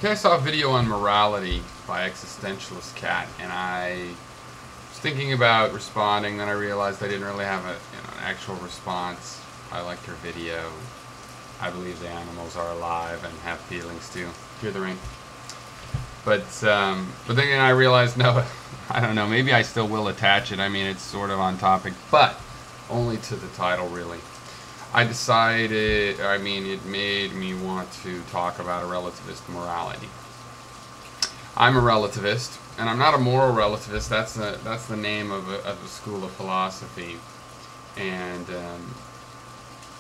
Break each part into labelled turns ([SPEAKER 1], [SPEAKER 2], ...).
[SPEAKER 1] Okay, I saw a video on morality by Existentialist Cat, and I was thinking about responding. Then I realized I didn't really have an actual response. I liked her video. I believe the animals are alive and have feelings too. Hear the rain. But then I realized, no, I don't know. Maybe I still will attach it. I mean, it's sort of on topic, but only to the title, really. I decided, it made me want to talk about a relativist morality. I'm a relativist, and I'm not a moral relativist. That's the name of a school of philosophy. And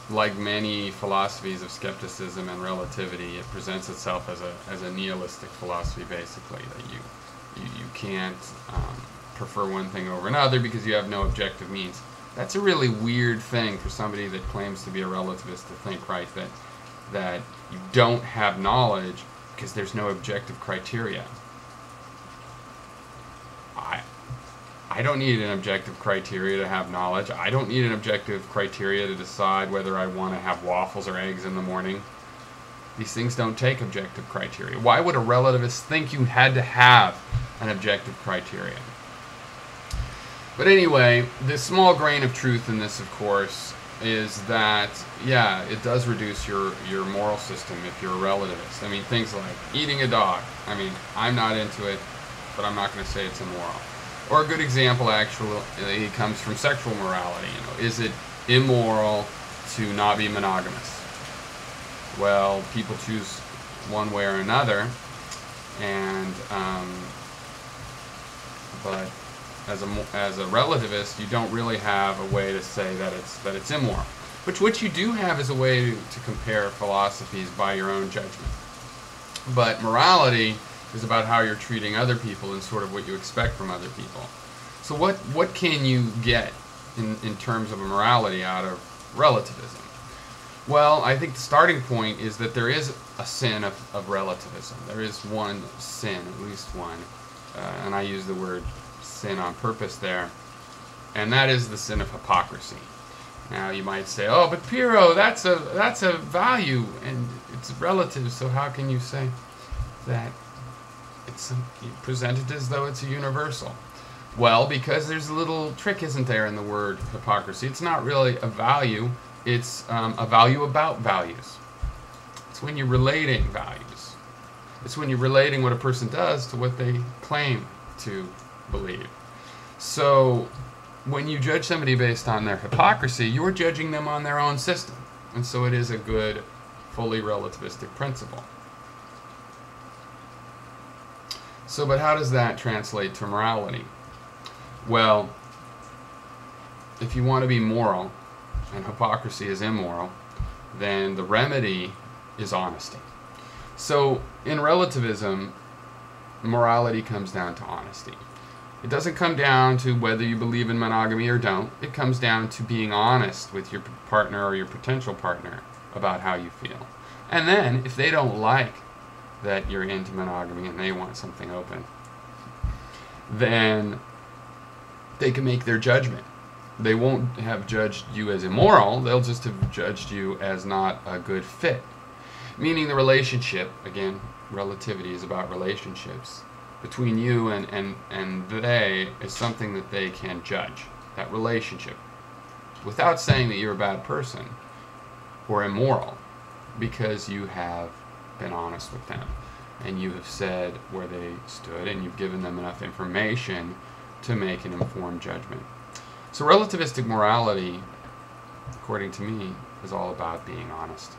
[SPEAKER 1] like many philosophies of skepticism and relativity, it presents itself as a nihilistic philosophy, basically, that you can't prefer one thing over another because you have no objective means. That's a really weird thing for somebody that claims to be a relativist to think, right? That you don't have knowledge because there's no objective criteria. I don't need an objective criteria to have knowledge. I don't need an objective criteria to decide whether I want to have waffles or eggs in the morning. These things don't take objective criteria. Why would a relativist think you had to have an objective criteria? But anyway, the small grain of truth in this, of course, is that, yeah, it does reduce your moral system if you're a relativist. I mean, things like eating a dog. I mean, I'm not into it, but I'm not going to say it's immoral. Or a good example, actually, comes from sexual morality. Is it immoral to not be monogamous? Well, people choose one way or another, and but as a relativist, you don't really have a way to say that it's immoral. But what you do have is a way to compare philosophies by your own judgment. But morality is about how you're treating other people and sort of what you expect from other people. So what can you get in terms of a morality out of relativism? Well, I think the starting point is that there is a sin of relativism. There is one sin, at least one, and I use the word sin on purpose there, and that is the sin of hypocrisy. Now you might say, oh, but Piero, that's a value and it's relative, so how can you say that it's presented as though it's a universal? Well, because there's a little trick, isn't there, in the word hypocrisy. It's not really a value, it's a value about values. It's when you're relating values. It's when you're relating what a person does to what they claim to believe. So when you judge somebody based on their hypocrisy, you're judging them on their own system. And so it is a good, fully relativistic principle. So, but how does that translate to morality? Well, if you want to be moral, and hypocrisy is immoral, then the remedy is honesty. So in relativism, morality comes down to honesty. It doesn't come down to whether you believe in monogamy or don't. It comes down to being honest with your partner or your potential partner about how you feel. And then, if they don't like that you're into monogamy and they want something open, then they can make their judgment. They won't have judged you as immoral, they'll just have judged you as not a good fit. Meaning the relationship, again, relativity is about relationships, between you and they is something that they can judge, that relationship, without saying that you're a bad person or immoral, because you have been honest with them and you have said where they stood and you've given them enough information to make an informed judgment. So relativistic morality, according to me, is all about being honest.